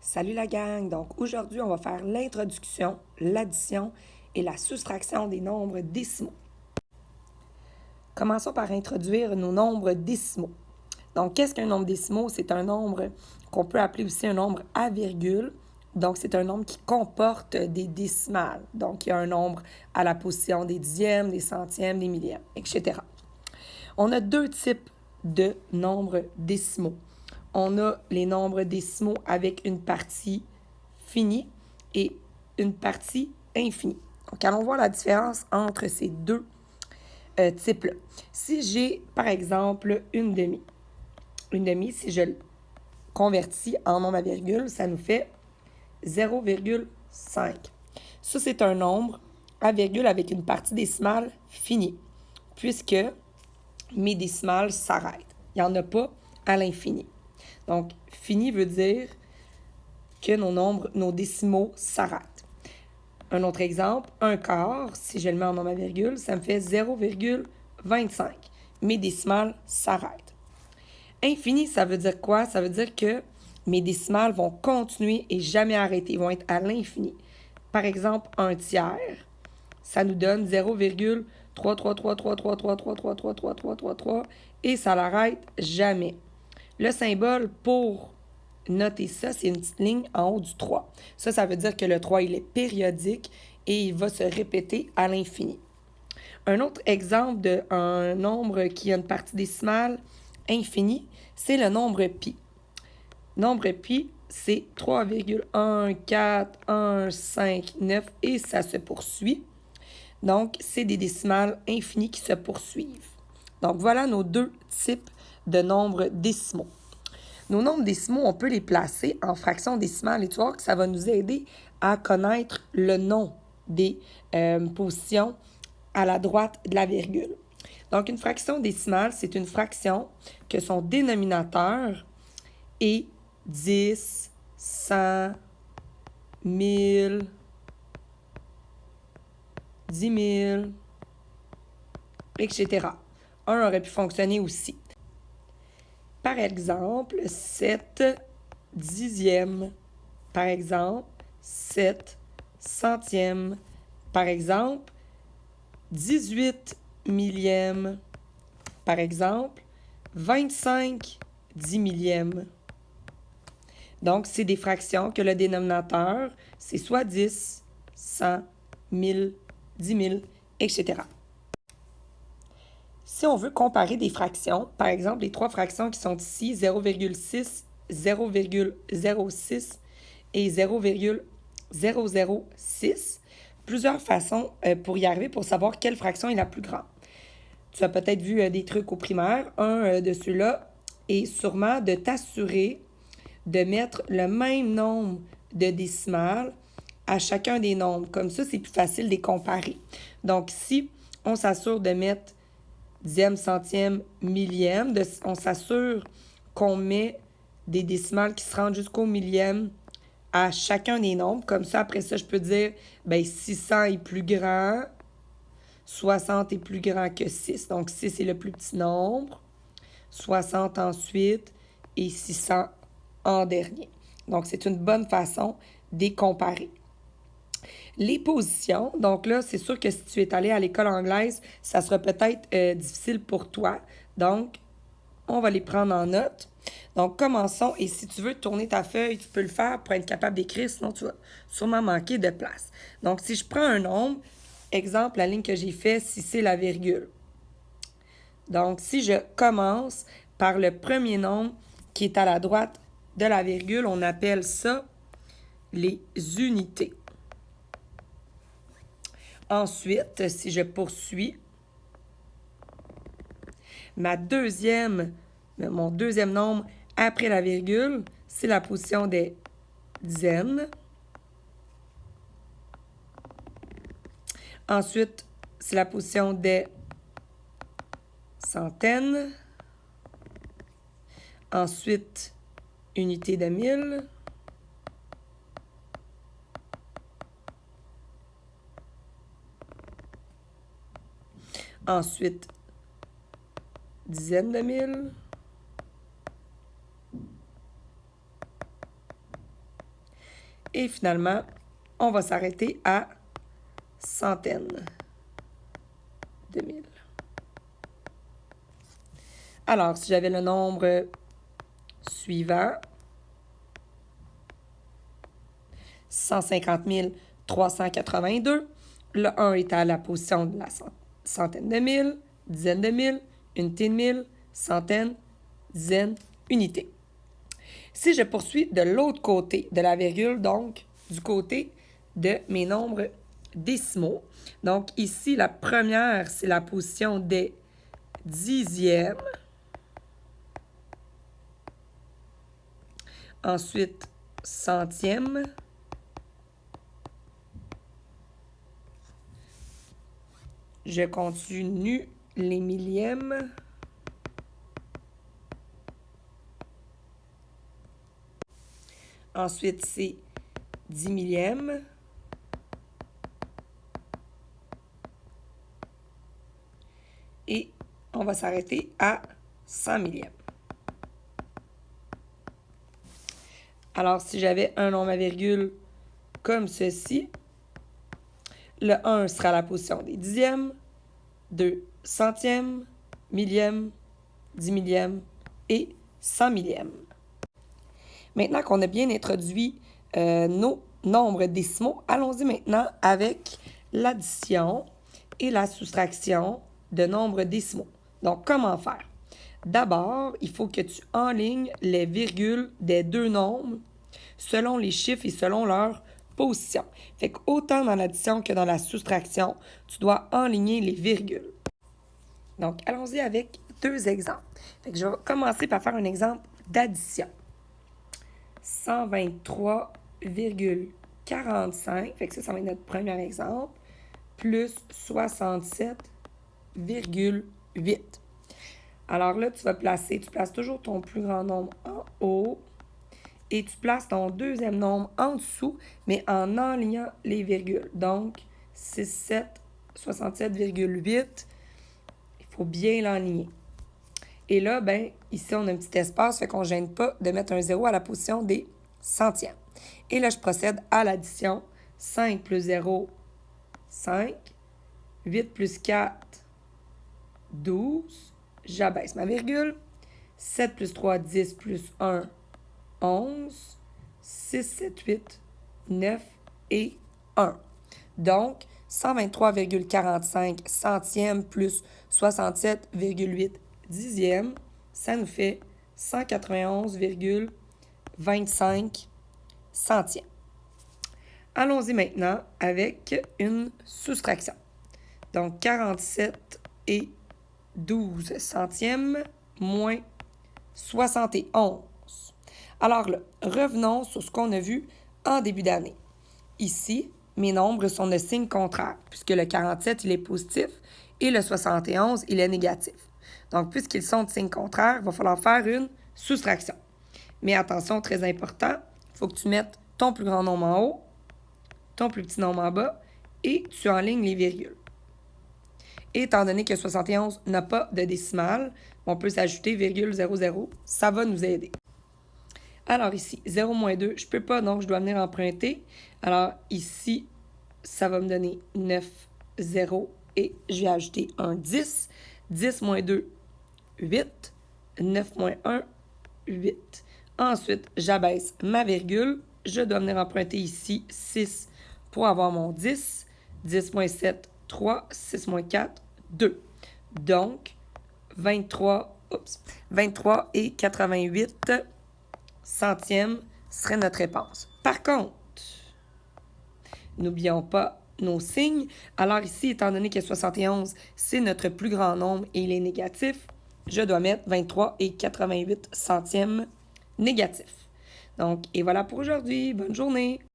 Salut la gang! Donc aujourd'hui, on va faire l'introduction, l'addition et la soustraction des nombres décimaux. Commençons par introduire nos nombres décimaux. Donc, qu'est-ce qu'un nombre décimaux? C'est un nombre qu'on peut appeler aussi un nombre à virgule. Donc, c'est un nombre qui comporte des décimales. Donc, il y a un nombre à la position des dixièmes, des centièmes, des millièmes, etc. On a deux types de nombres décimaux. On a les nombres décimaux avec une partie finie et une partie infinie. Donc, allons voir la différence entre ces deux types-là. Si j'ai, par exemple, une demi, si je le convertis en nombre à virgule, ça nous fait 0,5. Ça, c'est un nombre à virgule avec une partie décimale finie, puisque mes décimales s'arrêtent. Il n'y en a pas à l'infini. Donc, fini veut dire que nos décimaux s'arrêtent. Un autre exemple, un quart, si je le mets en nombre à virgule, ça me fait 0,25. Mes décimales s'arrêtent. Infini, ça veut dire quoi? Ça veut dire que mes décimales vont continuer et jamais arrêter, vont être à l'infini. Par exemple, un tiers, ça nous donne 0,3333333333333 et ça l'arrête jamais. Le symbole pour noter ça, c'est une petite ligne en haut du 3. Ça veut dire que le 3, il est périodique et il va se répéter à l'infini. Un autre exemple d'un nombre qui a une partie décimale infinie, c'est le nombre pi. Nombre pi, c'est 3,14159 et ça se poursuit. Donc, c'est des décimales infinies qui se poursuivent. Donc, voilà nos deux types de nombres décimaux. Nos nombres décimaux, on peut les placer en fractions décimales et tu vois que ça va nous aider à connaître le nom des positions à la droite de la virgule. Donc, une fraction décimale, c'est une fraction que son dénominateur est 10, 100, 1000, 10 000, etc. Un aurait pu fonctionner aussi. Par exemple, 7 dixièmes. Par exemple, 7 centièmes. Par exemple, 18 millièmes. Par exemple, 25 dix millièmes. Donc, c'est des fractions que le dénominateur, c'est soit 10, 100, 1000, 10 000, etc. Si on veut comparer des fractions, par exemple, les trois fractions qui sont ici, 0,6, 0,06 et 0,006, plusieurs façons pour y arriver pour savoir quelle fraction est la plus grande. Tu as peut-être vu des trucs au primaire. Un de ceux-là est sûrement de t'assurer de mettre le même nombre de décimales à chacun des nombres. Comme ça, c'est plus facile de les comparer. Donc, si on s'assure de mettre dixième, centième, millième, on s'assure qu'on met des décimales qui se rendent jusqu'au millième à chacun des nombres. Comme ça, après ça, je peux dire, 600 est plus grand, 60 est plus grand que 6. Donc, 6 est le plus petit nombre, 60 ensuite et 600 en dernier. Donc, c'est une bonne façon de les comparer. Les positions, donc là, c'est sûr que si tu es allé à l'école anglaise, ça sera peut-être difficile pour toi. Donc, on va les prendre en note. Donc, commençons. Et si tu veux tourner ta feuille, tu peux le faire pour être capable d'écrire, sinon tu vas sûrement manquer de place. Donc, si je prends un nombre, exemple, la ligne que j'ai faite, si c'est la virgule. Donc, si je commence par le premier nombre qui est à la droite de la virgule, on appelle ça les unités. Ensuite, si je poursuis, mon deuxième nombre après la virgule, c'est la position des dizaines. Ensuite, c'est la position des centaines. Ensuite, unité de 1000. Ensuite, dizaines de mille. Et finalement, on va s'arrêter à centaines de mille. Alors, si j'avais le nombre suivant, 150 382, le 1 est à la position de la centaine de mille, dizaine de mille, unité de mille, centaine, dizaine, unité. Si je poursuis de l'autre côté de la virgule, donc du côté de mes nombres décimaux, donc ici, la première, c'est la position des dixièmes. Ensuite, centième. Je continue les millièmes. Ensuite, c'est 10 millièmes. Et on va s'arrêter à 100 millièmes. Alors, si j'avais un nombre à virgule comme ceci, le 1 sera la position des dixièmes, 2 centièmes, millièmes, 10 millièmes et 100 millièmes. Maintenant qu'on a bien introduit nos nombres décimaux, allons-y maintenant avec l'addition et la soustraction de nombres décimaux. Donc, comment faire? D'abord, il faut que tu enlignes les virgules des deux nombres selon les chiffres et selon leur position. Fait qu'autant dans l'addition que dans la soustraction, tu dois enligner les virgules. Donc, allons-y avec deux exemples. Fait que je vais commencer par faire un exemple d'addition. 123,45, fait que ça va être notre premier exemple, plus 67,8. Alors là, tu places toujours ton plus grand nombre en haut et tu places ton deuxième nombre en dessous, mais en enlignant les virgules. Donc, 67,8, il faut bien l'enligner. Et là, ben, ici, on a un petit espace, fait qu'on ne gêne pas de mettre un 0 à la position des centièmes. Et là, je procède à l'addition. 5 plus 0, 5. 8 plus 4, 12. J'abaisse ma virgule. 7 plus 3, 10 plus 1, 11. 6, 7, 8, 9 et 1. Donc, 123,45 centièmes plus 67,8 dixièmes, ça nous fait 191,25 centièmes. Allons-y maintenant avec une soustraction. Donc, 47 et 12 centièmes moins 71. Alors là, revenons sur ce qu'on a vu en début d'année. Ici, mes nombres sont de signe contraire, puisque le 47, il est positif et le 71, il est négatif. Donc, puisqu'ils sont de signe contraire, il va falloir faire une soustraction. Mais attention, très important, il faut que tu mettes ton plus grand nombre en haut, ton plus petit nombre en bas, et tu enlignes les virgules. Et étant donné que 71 n'a pas de décimale, on peut s'ajouter virgule 00, ça va nous aider. Alors ici, 0 moins 2, je ne peux pas, donc je dois venir emprunter. Alors ici, ça va me donner 9, 0, et je vais ajouter un 10. 10 moins 2, 8. 9 moins 1, 8. Ensuite, j'abaisse ma virgule. Je dois venir emprunter ici 6 pour avoir mon 10. 10 moins 7, 3. 6 moins 4, 2. Donc, 23 et 88 centièmes serait notre réponse. Par contre, n'oublions pas nos signes. Alors ici, étant donné que 71, c'est notre plus grand nombre et il est négatif, je dois mettre 23 et 88 centièmes négatifs. Donc, et voilà pour aujourd'hui. Bonne journée!